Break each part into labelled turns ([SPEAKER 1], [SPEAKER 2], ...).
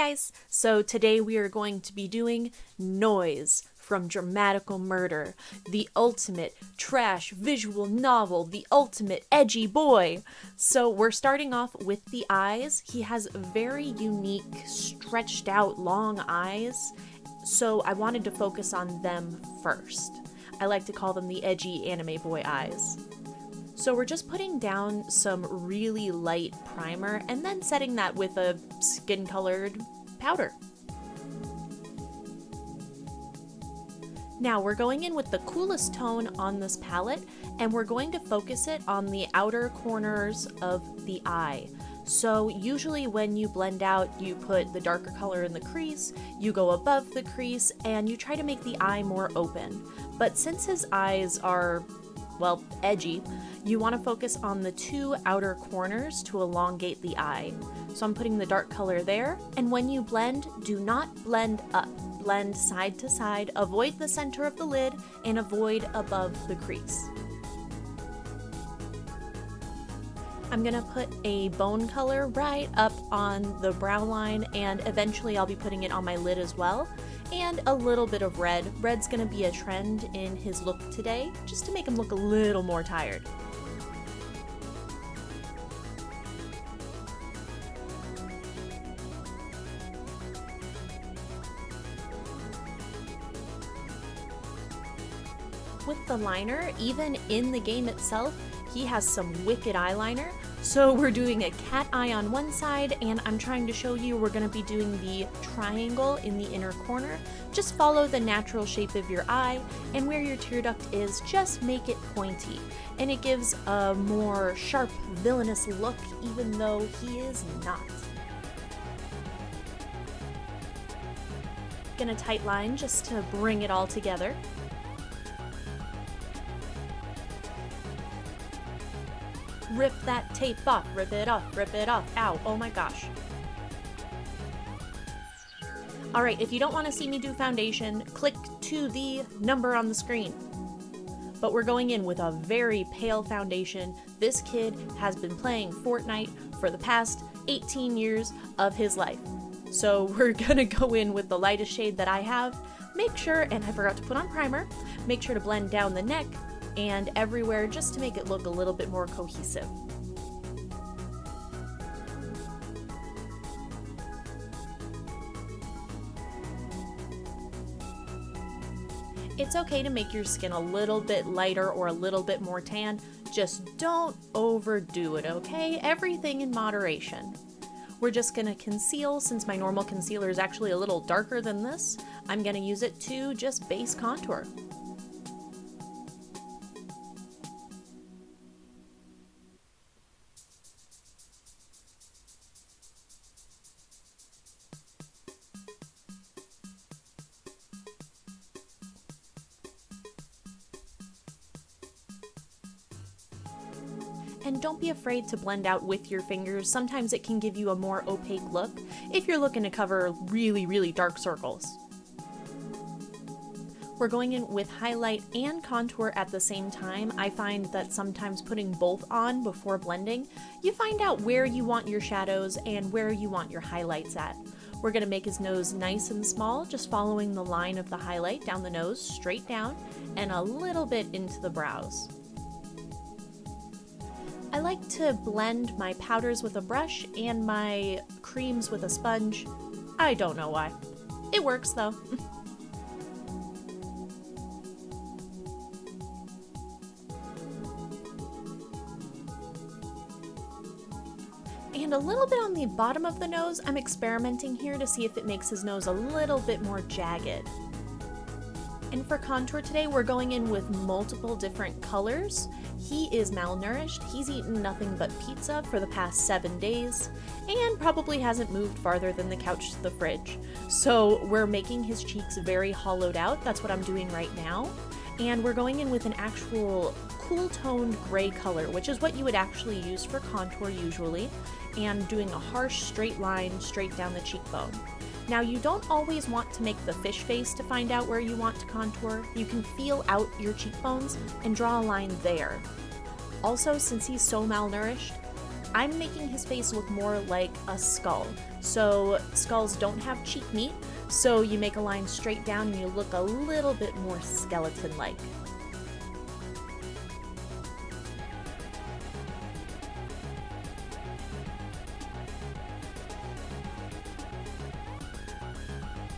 [SPEAKER 1] guys! So today we are going to be doing Noiz from Dramatical Murder, the ultimate trash visual novel, the ultimate edgy boy. So we're starting off with the eyes. He has very unique, stretched out, long eyes. So I wanted to focus on them first. I like to call them the edgy anime boy eyes. So we're just putting down some really light primer and then setting that with a skin-colored powder. Now we're going in with the coolest tone on this palette, and we're going to focus it on the outer corners of the eye. So usually when you blend out, you put the darker color in the crease, you go above the crease, and you try to make the eye more open. But since his eyes are, well, edgy, you want to focus on the two outer corners to elongate the eye. So I'm putting the dark color there, and when you blend, do not blend up. Blend side to side, avoid the center of the lid, and avoid above the crease. I'm gonna put a bone color right up on the brow line, and eventually I'll be putting it on my lid as well. And a little bit of red. Red's gonna be a trend in his look today, just to make him look a little more tired. With the liner, even in the game itself, he has some wicked eyeliner. So we're doing a cat eye on one side, and I'm trying to show you we're going to be doing the triangle in the inner corner. Just follow the natural shape of your eye, and where your tear duct is, just make it pointy. And it gives a more sharp, villainous look, even though he is not. Gonna tight line just to bring it all together. Rip that tape off, rip it off, ow, oh my gosh. Alright, if you don't want to see me do foundation, click to the number on the screen. But we're going in with a very pale foundation. This kid has been playing Fortnite for the past 18 years of his life. So we're gonna go in with the lightest shade that I have. Make sure, and I forgot to put on primer, make sure to blend down the neck and everywhere just to make it look a little bit more cohesive. It's okay to make your skin a little bit lighter or a little bit more tan, just don't overdo it, okay? Everything in moderation. We're just gonna conceal. Since my normal concealer is actually a little darker than this, I'm gonna use it to just base contour. And don't be afraid to blend out with your fingers. Sometimes it can give you a more opaque look if you're looking to cover really, really dark circles. We're going in with highlight and contour at the same time. I find that sometimes putting both on before blending, you find out where you want your shadows and where you want your highlights at. We're gonna make his nose nice and small, just following the line of the highlight down the nose, straight down, and a little bit into the brows. I like to blend my powders with a brush and my creams with a sponge. I don't know why. It works though. And a little bit on the bottom of the nose. I'm experimenting here to see if it makes his nose a little bit more jagged. And for contour today, we're going in with multiple different colors. He is malnourished, he's eaten nothing but pizza for the past 7 days, and probably hasn't moved farther than the couch to the fridge. So we're making his cheeks very hollowed out. That's what I'm doing right now. And we're going in with an actual cool toned gray color, which is what you would actually use for contour usually, and doing a harsh straight line straight down the cheekbone. Now, you don't always want to make the fish face to find out where you want to contour. You can feel out your cheekbones and draw a line there. Also, since he's so malnourished, I'm making his face look more like a skull. So skulls don't have cheek meat, so you make a line straight down and you look a little bit more skeleton-like.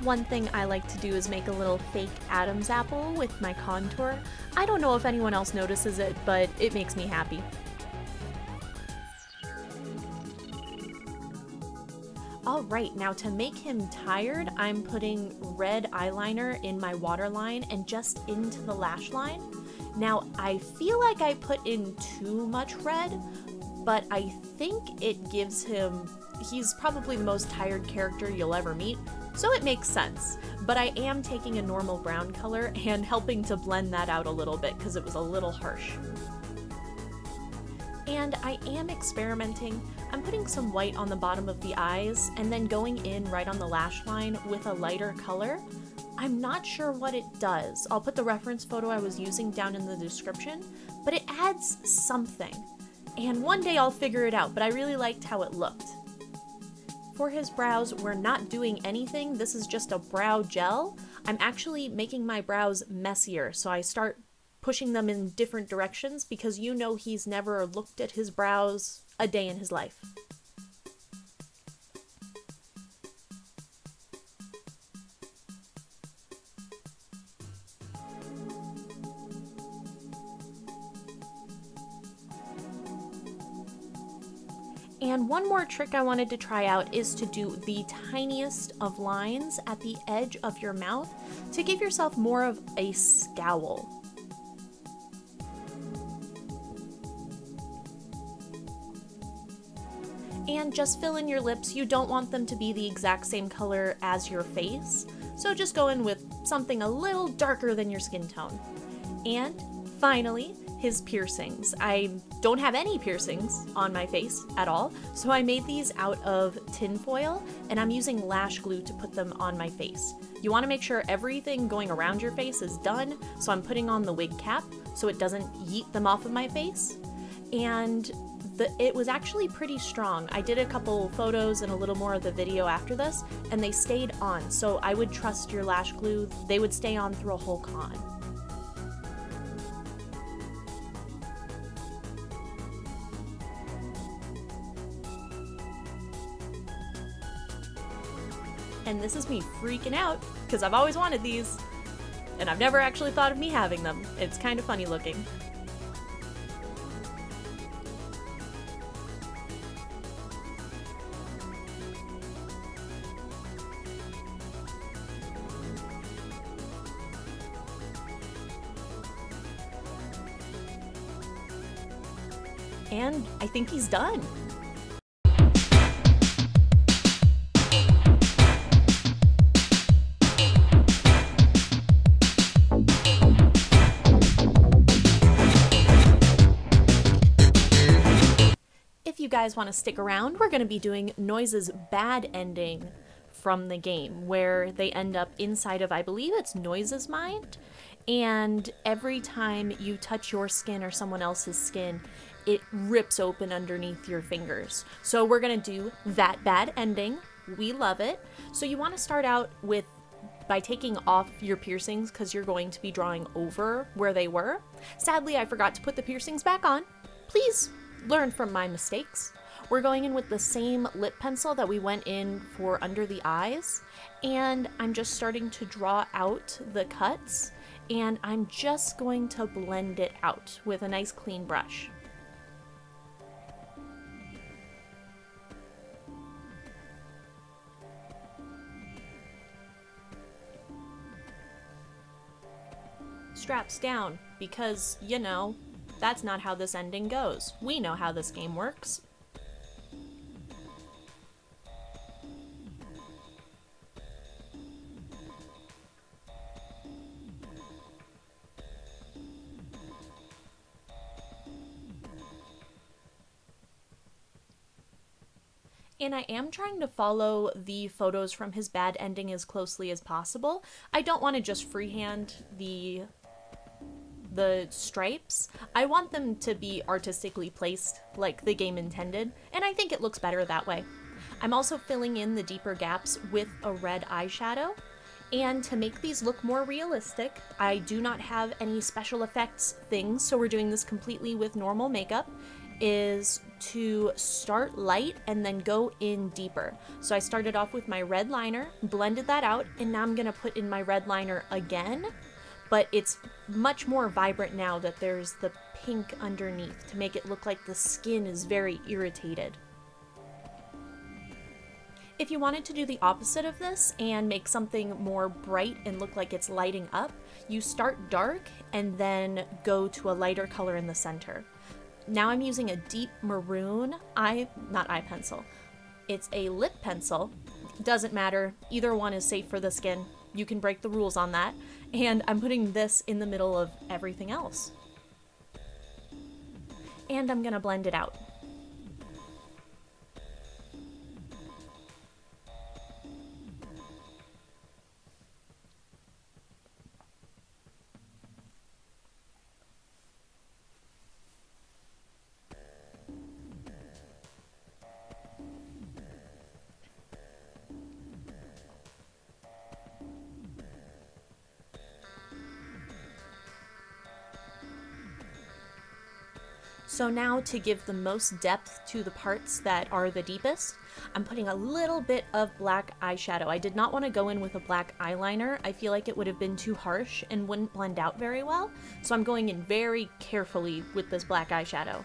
[SPEAKER 1] One thing I like to do is make a little fake Adam's apple with my contour. I don't know if anyone else notices it, but it makes me happy. Alright, now to make him tired, I'm putting red eyeliner in my waterline and just into the lash line. Now, I feel like I put in too much red, but I think it gives him... He's probably the most tired character you'll ever meet, so it makes sense. But I am taking a normal brown color and helping to blend that out a little bit because it was a little harsh. And I am experimenting. I'm putting some white on the bottom of the eyes and then going in right on the lash line with a lighter color. I'm not sure what it does. I'll put the reference photo I was using down in the description, but it adds something. And one day I'll figure it out, but I really liked how it looked. For his brows, we're not doing anything. This is just a brow gel. I'm actually making my brows messier, so I start pushing them in different directions because you know he's never looked at his brows a day in his life. And one more trick I wanted to try out is to do the tiniest of lines at the edge of your mouth to give yourself more of a scowl. And just fill in your lips. You don't want them to be the exact same color as your face, so just go in with something a little darker than your skin tone. And finally, his piercings. I don't have any piercings on my face at all, so I made these out of tin foil, and I'm using Lash Glue to put them on my face. You want to make sure everything going around your face is done, so I'm putting on the wig cap so it doesn't yeet them off of my face. And it was actually pretty strong. I did a couple photos and a little more of the video after this, and they stayed on, so I would trust your Lash Glue. They would stay on through a whole con. And this is me freaking out, because I've always wanted these, and I've never actually thought of me having them. It's kind of funny looking. And I think he's done. If you guys want to stick around, we're going to be doing Noiz's bad ending from the game, where they end up inside of, I believe it's Noiz's mind, and every time you touch your skin or someone else's skin, it rips open underneath your fingers. So we're going to do that bad ending. We love it. So you want to start out by taking off your piercings because you're going to be drawing over where they were. Sadly, I forgot to put the piercings back on. Please learn from my mistakes. We're going in with the same lip pencil that we went in for under the eyes, and I'm just starting to draw out the cuts, and I'm just going to blend it out with a nice clean brush. Straps down, because, you know, that's not how this ending goes. We know how this game works. And I am trying to follow the photos from his bad ending as closely as possible. I don't want to just freehand the the stripes, I want them to be artistically placed like the game intended, and I think it looks better that way. I'm also filling in the deeper gaps with a red eyeshadow. And to make these look more realistic, I do not have any special effects things, so we're doing this completely with normal makeup, is to start light and then go in deeper. So I started off with my red liner, blended that out, and now I'm gonna put in my red liner again, but it's much more vibrant now that there's the pink underneath to make it look like the skin is very irritated. If you wanted to do the opposite of this and make something more bright and look like it's lighting up, you start dark and then go to a lighter color in the center. Now I'm using a deep maroon not eye pencil. It's a lip pencil. Doesn't matter. Either one is safe for the skin. You can break the rules on that. And I'm putting this in the middle of everything else. And I'm gonna blend it out. So now, to give the most depth to the parts that are the deepest, I'm putting a little bit of black eyeshadow. I did not want to go in with a black eyeliner. I feel like it would have been too harsh and wouldn't blend out very well. So I'm going in very carefully with this black eyeshadow.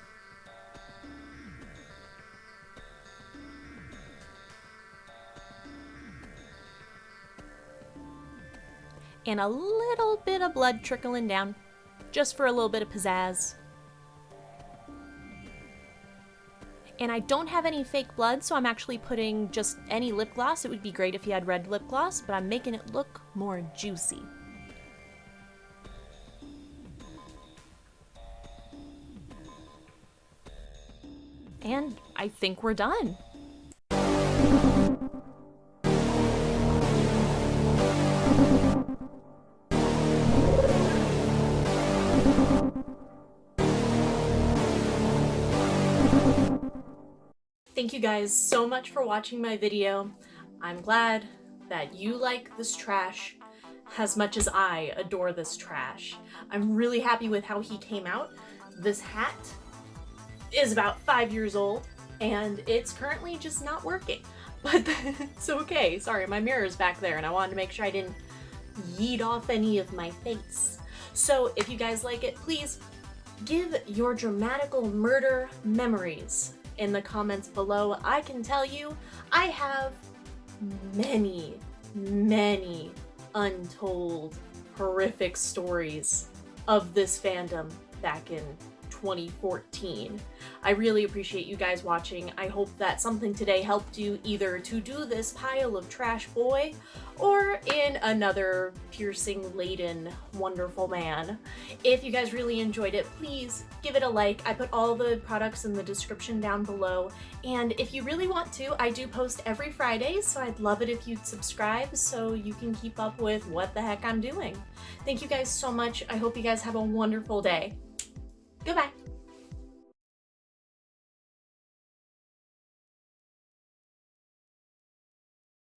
[SPEAKER 1] And a little bit of blood trickling down, just for a little bit of pizzazz. And I don't have any fake blood, so I'm actually putting just any lip gloss. It would be great if you had red lip gloss, but I'm making it look more juicy. And I think we're done. Thank you guys so much for watching my video. I'm glad that you like this trash as much as I adore this trash. I'm really happy with how he came out. This hat is about 5 years old and it's currently just not working, but it's okay. Sorry, my mirror is back there and I wanted to make sure I didn't yeet off any of my face. So if you guys like it, please give your dramatical murder memories in the comments below. I can tell you, I have many untold horrific stories of this fandom back in 2014. I really appreciate you guys watching. I hope that something today helped you either to do this pile of trash boy or in another piercing laden wonderful man. If you guys really enjoyed it, please give it a like. I put all the products in the description down below, and if you really want to, I do post every Friday, so I'd love it if you'd subscribe so you can keep up with what the heck I'm doing. Thank you guys so much. I hope you guys have a wonderful day. Goodbye.